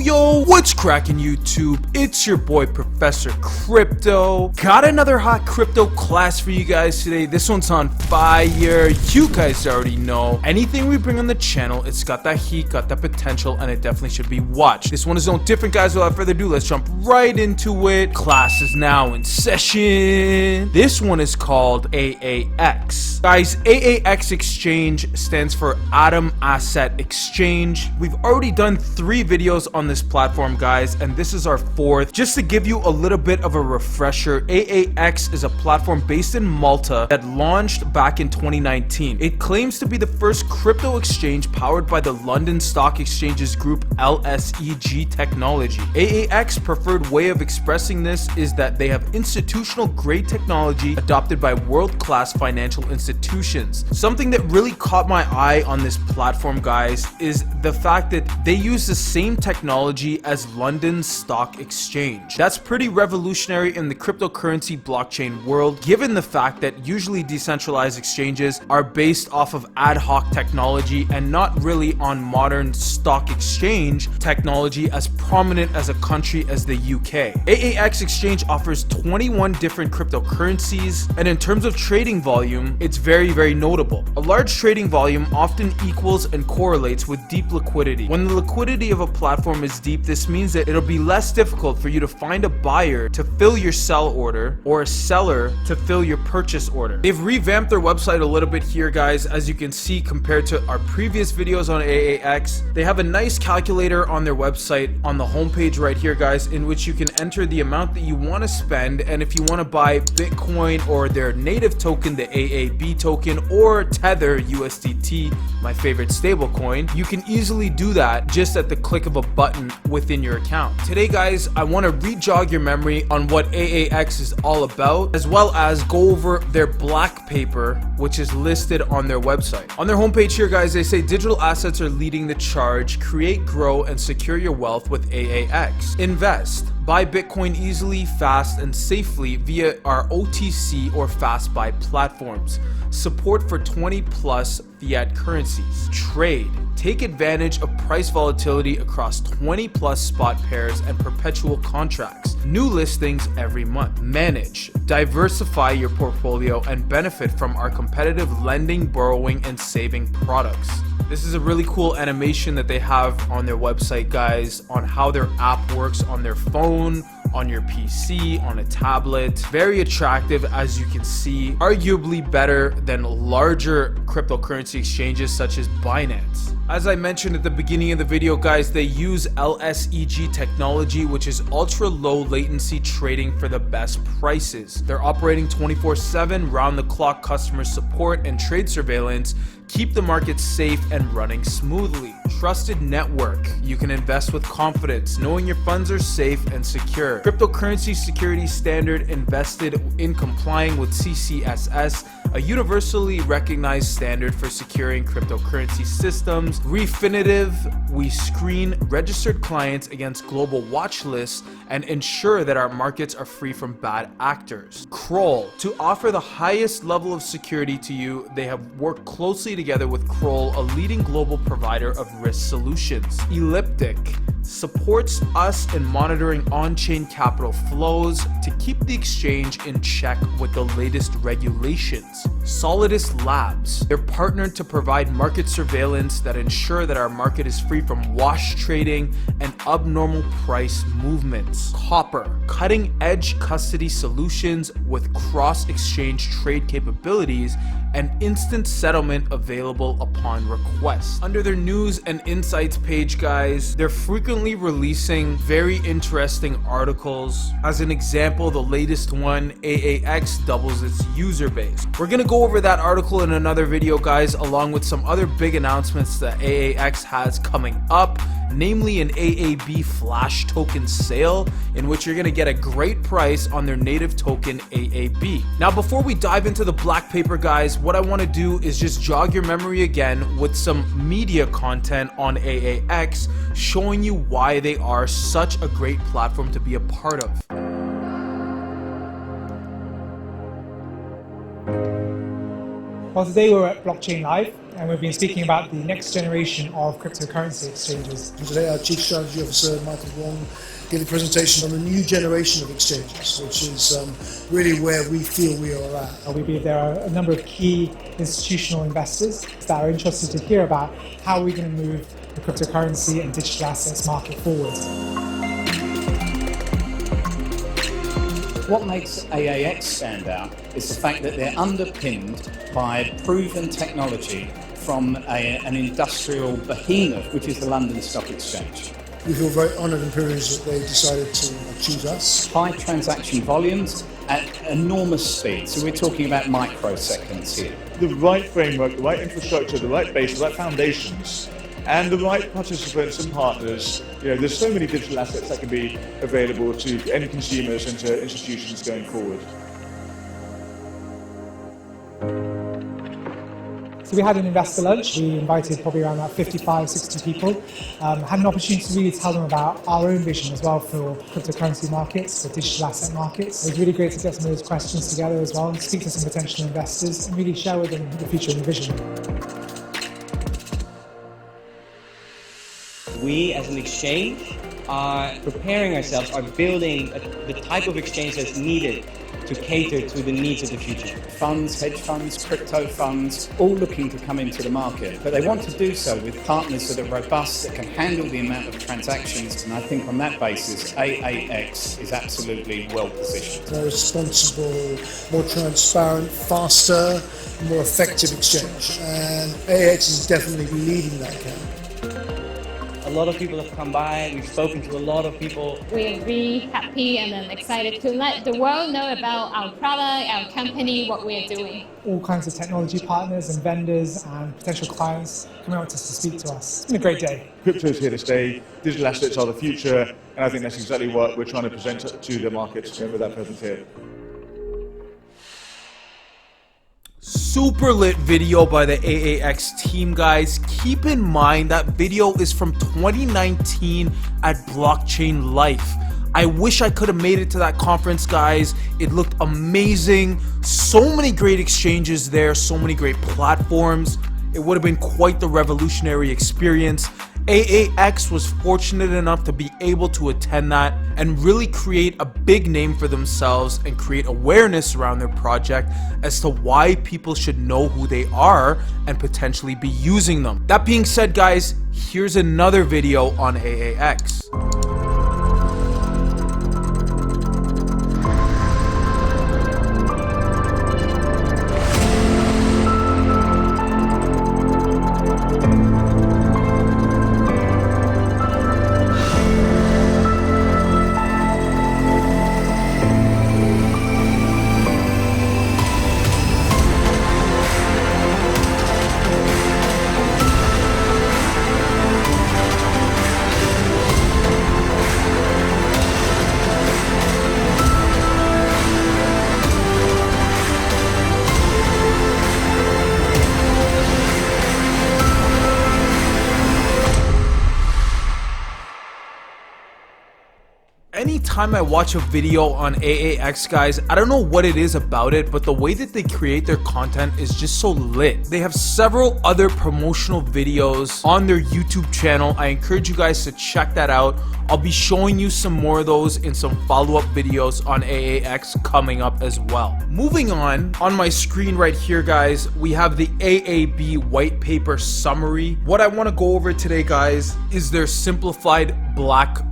Yo, what's cracking YouTube? It's your boy Professor Crypto. Got another hot crypto class for you guys today. This one's on fire. You guys already know. Anything we bring on the channel, it's got that heat, got that potential, and it definitely should be watched. This one is no different, guys. Without further ado, let's jump right into it. Class is now in session. This one is called AAX. Guys, AAX Exchange stands for Atom Asset Exchange. We've already done 3 videos on this platform, guys, and this is our 4th. Just to give you a little bit of a refresher, AAX is a platform based in Malta that launched back in 2019. It claims to be the first crypto exchange powered by the London Stock Exchange's group LSEG technology. AAX preferred way of expressing this is that they have institutional grade technology adopted by world-class financial institutions. Something that really caught my eye on this platform, guys, is the fact that they use the same technology as London's Stock Exchange. That's pretty revolutionary in the cryptocurrency blockchain world, given the fact that usually decentralized exchanges are based off of ad hoc technology and not really on modern stock exchange technology as prominent as a country as the UK. AAX Exchange offers 21 different cryptocurrencies, and in terms of trading volume, it's very notable. A large trading volume often equals and correlates with deep liquidity. When the liquidity of a platform is deep, this means that it'll be less difficult for you to find a buyer to fill your sell order or a seller to fill your purchase order. They've revamped their website a little bit here, guys. As you can see, compared to our previous videos on AAX, they have a nice calculator on their website on the homepage right here, guys, in which you can enter the amount that you want to spend, and if you want to buy Bitcoin or their native token, the AAB token, or Tether USDT, my favorite stablecoin, you can easily do that just at the click of a button within your account. Today, guys, I want to re-jog your memory on what AAX is all about, as well as go over their black paper, which is listed on their website. On their homepage here, guys, they say digital assets are leading the charge. Create, grow, and secure your wealth with AAX. Invest. Buy Bitcoin easily, fast, and safely via our OTC or fast buy platforms. Support for 20+ fiat currencies. Trade. Take advantage of price volatility across 20+ spot pairs and perpetual contracts. New listings every month. Manage. Diversify your portfolio and benefit from our competitive lending, borrowing, and saving products. This is a really cool animation that they have on their website, guys, on how their app works on their phone, on your PC, on a tablet. Very attractive, as you can see. Arguably better than larger cryptocurrency exchanges such as Binance. As I mentioned at the beginning of the video, guys, they use LSEG technology, which is ultra low latency trading for the best prices. They're operating 24/7 round-the-clock customer support and trade surveillance. Keep the market safe and running smoothly. Trusted network. You can invest with confidence, knowing your funds are safe and secure. Cryptocurrency security standard invested in complying with CCSS, a universally recognized standard for securing cryptocurrency systems. Refinitiv. We screen registered clients against global watch lists and ensure that our markets are free from bad actors. Kroll. To offer the highest level of security to you, they have worked closely together with Kroll, a leading global provider of risk solutions. Elliptic supports us in monitoring on-chain capital flows to keep the exchange in check with the latest regulations. Solidus Labs. They're partnered to provide market surveillance that ensure that our market is free from wash trading and abnormal price movements. Copper. Cutting-edge custody solutions with cross-exchange trade capabilities and instant settlement available upon request. Under their news and insights page, guys, they're frequently releasing very interesting articles. As an example, the latest one, AAX doubles its user base. We're gonna go over that article in another video, guys, along with some other big announcements that AAX has coming up, namely an AAB Flash token sale, in which you're gonna get a great price on their native token AAB. Now, before we dive into the black paper, guys, what I want to do is just jog your memory again with some media content on AAX, showing you why they are such a great platform to be a part of. For today, we're at Blockchain Live. and we've been speaking about the next generation of cryptocurrency exchanges. And today our Chief Strategy Officer, Michael Wong, gave a presentation on the new generation of exchanges, which is really where we feel we are at. We believe there are a number of key institutional investors that are interested to hear about how we're going to move the cryptocurrency and digital assets market forward. What makes AAX stand out is the fact that they're underpinned by proven technology from an industrial behemoth, which is the London Stock Exchange. We feel very honoured and privileged that they decided to choose us. High transaction volumes at enormous speed, so we're talking about microseconds here. The right framework, the right infrastructure, the right base, the right foundations, and the right participants and partners. There's so many digital assets that can be available to end consumers and to institutions going forward. So we had an investor lunch. We invited probably around about 55, 60 people. Had an opportunity to really tell them about our own vision as well for cryptocurrency markets, for digital asset markets. It was really great to get some of those questions together as well, and speak to some potential investors and really share with them the future and the vision. We as an exchange are preparing ourselves, are building the type of exchange that's needed to cater to the needs of the future. Funds, hedge funds, crypto funds, all looking to come into the market, but they want to do so with partners that are robust, that can handle the amount of transactions, and I think on that basis, AAX is absolutely well positioned. More responsible, more transparent, faster, more effective exchange, and AAX is definitely leading that camp. A lot of people have come by, we've spoken to a lot of people. We're really happy and then excited to let the world know about our product, our company, what we're doing. All kinds of technology partners and vendors and potential clients coming out to speak to us. It's been a great day. Crypto is here to stay, digital assets are the future, and I think that's exactly what we're trying to present to the market with that presence here. Super lit video by the AAX team, guys. Keep in mind that video is from 2019 at Blockchain Life. I wish I could have made it to that conference, guys. It looked amazing. So many great exchanges there, so many great platforms. It would have been quite the revolutionary experience. AAX was fortunate enough to be able to attend that and really create a big name for themselves and create awareness around their project as to why people should know who they are and potentially be using them. That being said, guys, here's another video on AAX. Anytime I watch a video on AAX, guys, I don't know what it is about it, but the way that they create their content is just so lit. They have several other promotional videos on their YouTube channel. I encourage you guys to check that out. I'll be showing you some more of those in some follow-up videos on AAX coming up as well. Moving on my screen right here, guys, we have the AAB Whitepaper summary. What I want to go over today, guys, is their Simplified Blackpaper.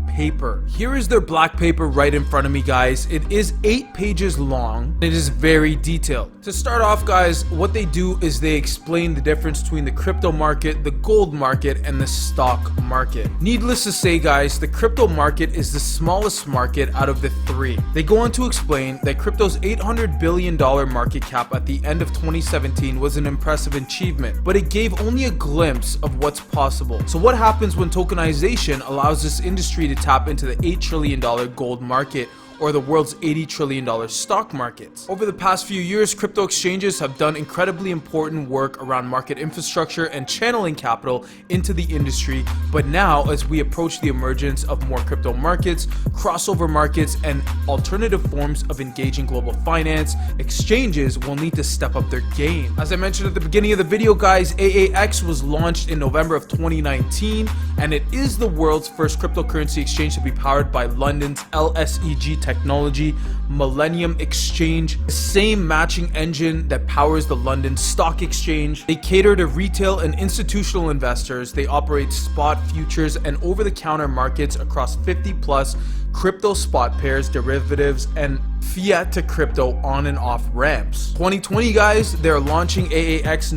Here is their black paper right in front of me, guys. It is 8 pages long. It is very detailed. To start off, guys, what they do is they explain the difference between the crypto market, the gold market, and the stock market. Needless to say, guys, the crypto market is the smallest market out of the 3. They go on to explain that crypto's $800 billion market cap at the end of 2017 was an impressive achievement, but it gave only a glimpse of what's possible. So what happens when tokenization allows this industry to tap into the $8 trillion gold market, or the world's $80 trillion stock market. Over the past few years, crypto exchanges have done incredibly important work around market infrastructure and channeling capital into the industry, but now as we approach the emergence of more crypto markets, crossover markets, and alternative forms of engaging global finance, exchanges will need to step up their game. As I mentioned at the beginning of the video, guys, AAX was launched in November of 2019, and it is the world's first cryptocurrency exchange to be powered by London's LSEG technology, Millennium exchange, the same matching engine that powers the London Stock Exchange. They cater to retail and institutional investors. They operate spot, futures, and over-the-counter markets across 50 plus crypto spot pairs, derivatives, and fiat to crypto on and off ramps. 2020, guys, they're launching AAX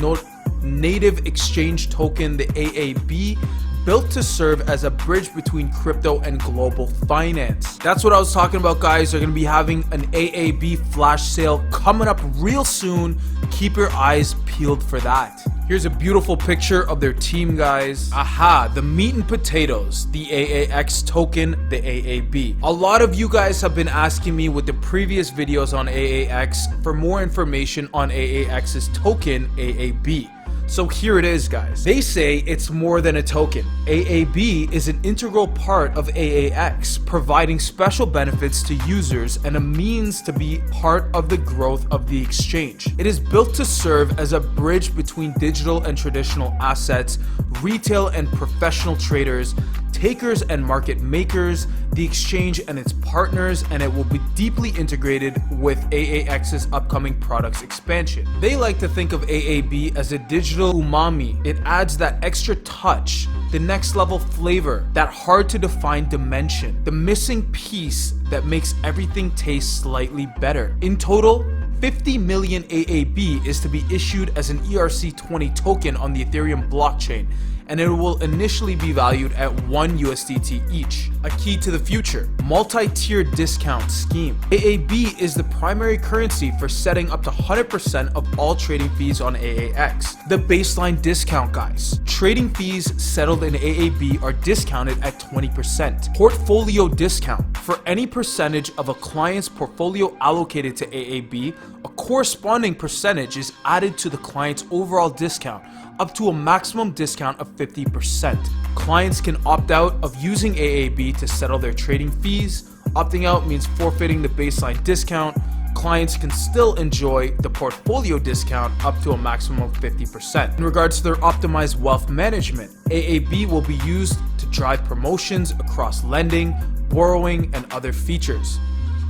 native exchange token, the AAB, built to serve as a bridge between crypto and global finance. That's what I was talking about, guys. They're going to be having an AAB flash sale coming up real soon. Keep your eyes peeled for that. Here's a beautiful picture of their team, guys. Aha, the meat and potatoes, the AAX token, the AAB. A lot of you guys have been asking me with the previous videos on AAX for more information on AAX's token, AAB. So here it is, guys. They say it's more than a token. AAB is an integral part of AAX, providing special benefits to users and a means to be part of the growth of the exchange. It is built to serve as a bridge between digital and traditional assets, retail and professional traders, takers and market makers, the exchange and its partners, and it will be deeply integrated with AAX's upcoming products expansion. They like to think of AAB as a digital umami. It adds that extra touch, the next level flavor, that hard to define dimension, the missing piece that makes everything taste slightly better. In total, 50 million AAB is to be issued as an ERC20 token on the Ethereum blockchain, and it will initially be valued at 1 USDT each. A key to the future, multi-tier discount scheme. AAB is the primary currency for setting up to 100% of all trading fees on AAX. The baseline discount, guys. Trading fees settled in AAB are discounted at 20%. Portfolio discount. For any percentage of a client's portfolio allocated to AAB, a corresponding percentage is added to the client's overall discount, up to a maximum discount of 50%. Clients can opt out of using AAB to settle their trading fees. Opting out means forfeiting the baseline discount. Clients can still enjoy the portfolio discount up to a maximum of 50%. In regards to their optimized wealth management, AAB will be used to drive promotions across lending, borrowing, and other features.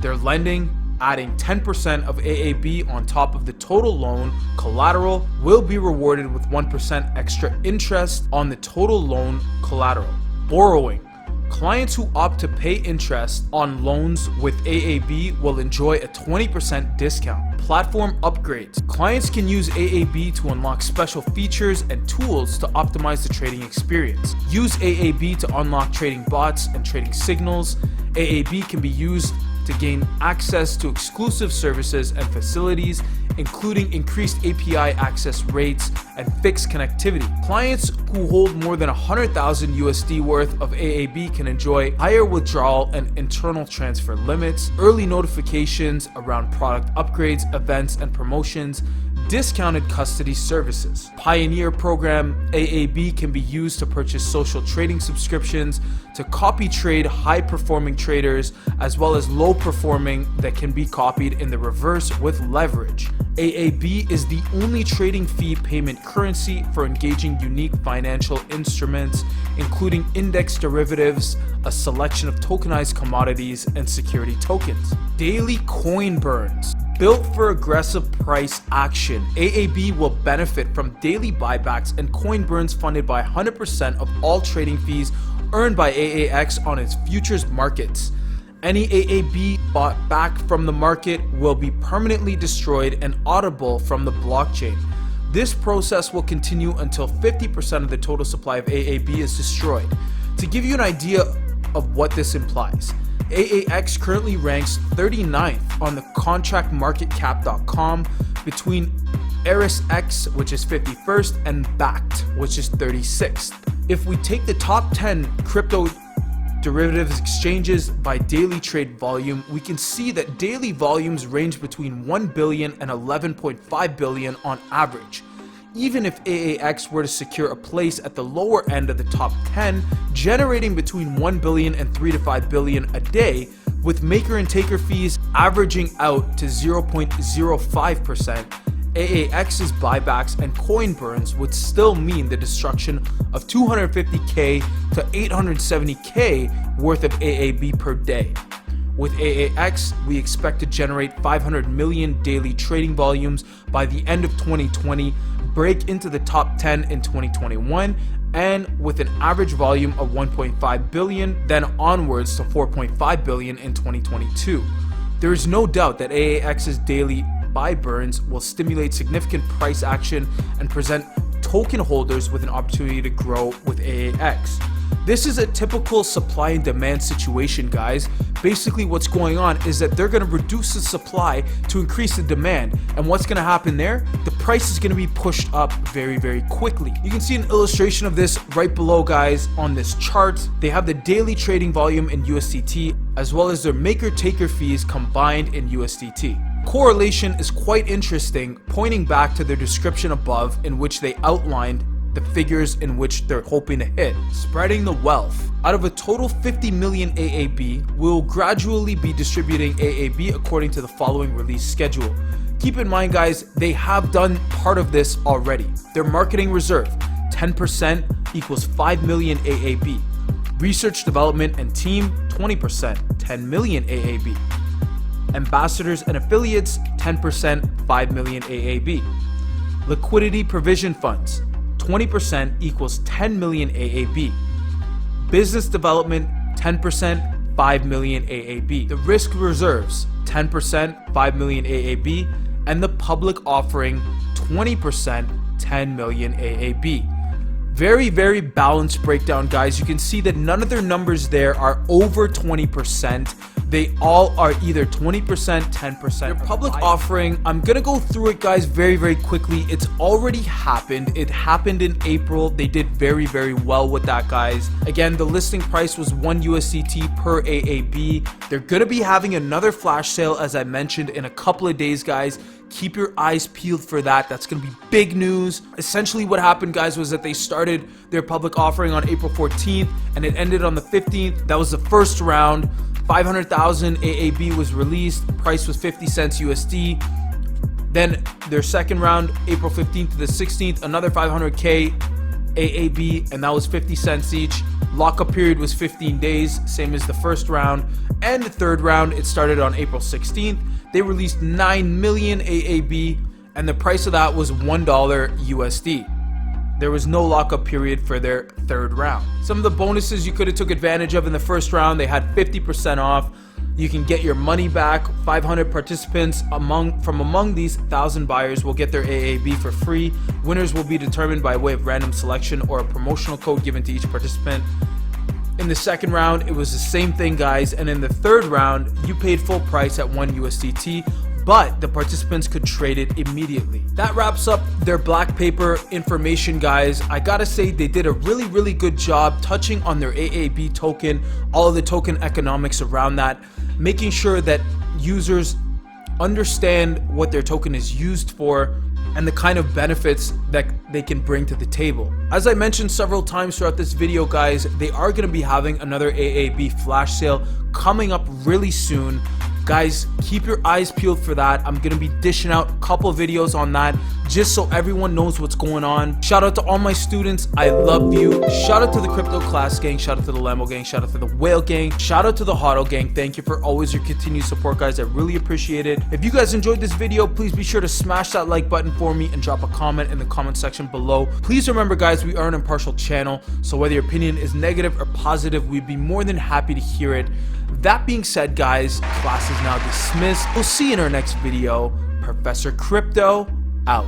Their lending, adding 10% of AAB on top of the total loan collateral, will be rewarded with 1% extra interest on the total loan collateral. Borrowing. Clients who opt to pay interest on loans with AAB will enjoy a 20% discount. Platform upgrades. Clients can use AAB to unlock special features and tools to optimize the trading experience. Use AAB to unlock trading bots and trading signals. AAB can be used to gain access to exclusive services and facilities, including increased API access rates and fixed connectivity. Clients who hold more than 100,000 USD worth of AAB can enjoy higher withdrawal and internal transfer limits, early notifications around product upgrades, events and promotions, discounted custody services. Pioneer program. AAB can be used to purchase social trading subscriptions, to copy trade high performing traders, as well as low performing that can be copied in the reverse with leverage. AAB is the only trading fee payment currency for engaging unique financial instruments, including index derivatives, a selection of tokenized commodities, and security tokens. Daily coin burns. Built for aggressive price action, AAB will benefit from daily buybacks and coin burns funded by 100% of all trading fees earned by AAX on its futures markets. Any AAB bought back from the market will be permanently destroyed and auditable from the blockchain. This process will continue until 50% of the total supply of AAB is destroyed. To give you an idea of what this implies, AAX currently ranks 39th on the contractmarketcap.com between LSEG, which is 51st, and BACT, which is 36th. If we take the top 10 crypto derivatives exchanges by daily trade volume, we can see that daily volumes range between 1 billion and 11.5 billion on average. Even if AAX were to secure a place at the lower end of the top 10, generating between 1 billion and 3 to 5 billion a day, with maker and taker fees averaging out to 0.05%, AAX's buybacks and coin burns would still mean the destruction of 250k to 870k worth of AAB per day. With AAX, we expect to generate 500 million daily trading volumes by the end of 2020, break into the top 10 in 2021, and with an average volume of 1.5 billion, then onwards to 4.5 billion in 2022. There is no doubt that AAX's daily buy burns will stimulate significant price action and present token holders with an opportunity to grow with AAX. This is a typical supply and demand situation, guys. Basically what's going on is that they're going to reduce the supply to increase the demand, and what's going to happen there? The price is going to be pushed up very quickly. You can see an illustration of this right below, guys, on this chart. They have the daily trading volume in USDT as well as their maker taker fees combined in USDT. Correlation is quite interesting, pointing back to their description above, in which they outlined the figures in which they're hoping to hit. Spreading the wealth. Out of a total 50 million AAB, we'll gradually be distributing AAB according to the following release schedule. Keep in mind, guys, they have done part of this already. Their marketing reserve, 10% equals 5 million AAB. Research, development, and team, 20%, 10 million AAB. Ambassadors and affiliates, 10%, 5 million AAB. Liquidity provision funds, 20% equals 10 million AAB. Business development, 10%, 5 million AAB. The risk reserves, 10%, 5 million AAB. And the public offering, 20%, 10 million AAB. Very balanced breakdown, guys. You can see that none of their numbers there are over 20%. They all are either 20%, 10%. Their public offering, I'm gonna go through it, guys, very quickly. It's already happened. It happened in April. They did very well with that, guys. Again, the listing price was 1 USDT per AAB. They're gonna be having another flash sale, as I mentioned, in a couple of days, guys. Keep your eyes peeled for that. That's going to be big news. Essentially what happened, guys, was that they started their public offering on April 14th and it ended on the 15th. That was the first round. 500,000 AAB was released. Price was 50 cents USD. Then their second round, April 15th to the 16th, another 500k AAB, and that was 50 cents each. Lockup period was 15 days, same as the first round. And the third round, it started on April 16th. They released 9 million AAB, and the price of that was $1 USD. There was no lockup period for their third round. Some of the bonuses you could have took advantage of in the first round, they had 50% off. You can get your money back. 500 participants from among these 1,000 buyers will get their AAB for free. Winners will be determined by way of random selection or a promotional code given to each participant. In the second round, it was the same thing, guys, and in the third round, you paid full price at 1 USDT, but the participants could trade it immediately. That wraps up their black paper information, guys. I gotta say, they did a really good job touching on their AAB token, all of the token economics around that, making sure that users understand what their token is used for and the kind of benefits that they can bring to the table. As I mentioned several times throughout this video, guys, they are going to be having another AAB flash sale coming up really soon. Guys, keep your eyes peeled for that. I'm going to be dishing out a couple videos on that just so everyone knows what's going on. Shout out to all my students. I love you. Shout out to the Crypto Class gang. Shout out to the Lambo gang. Shout out to the Whale gang. Shout out to the Hodl gang. Thank you for always your continued support, guys. I really appreciate it. If you guys enjoyed this video, please be sure to smash that like button for me and drop a comment in the comment section below. Please remember, guys, we are an impartial channel, so whether your opinion is negative or positive, we'd be more than happy to hear it. That being said, guys, class is now dismissed. We'll see you in our next video. Professor Crypto out.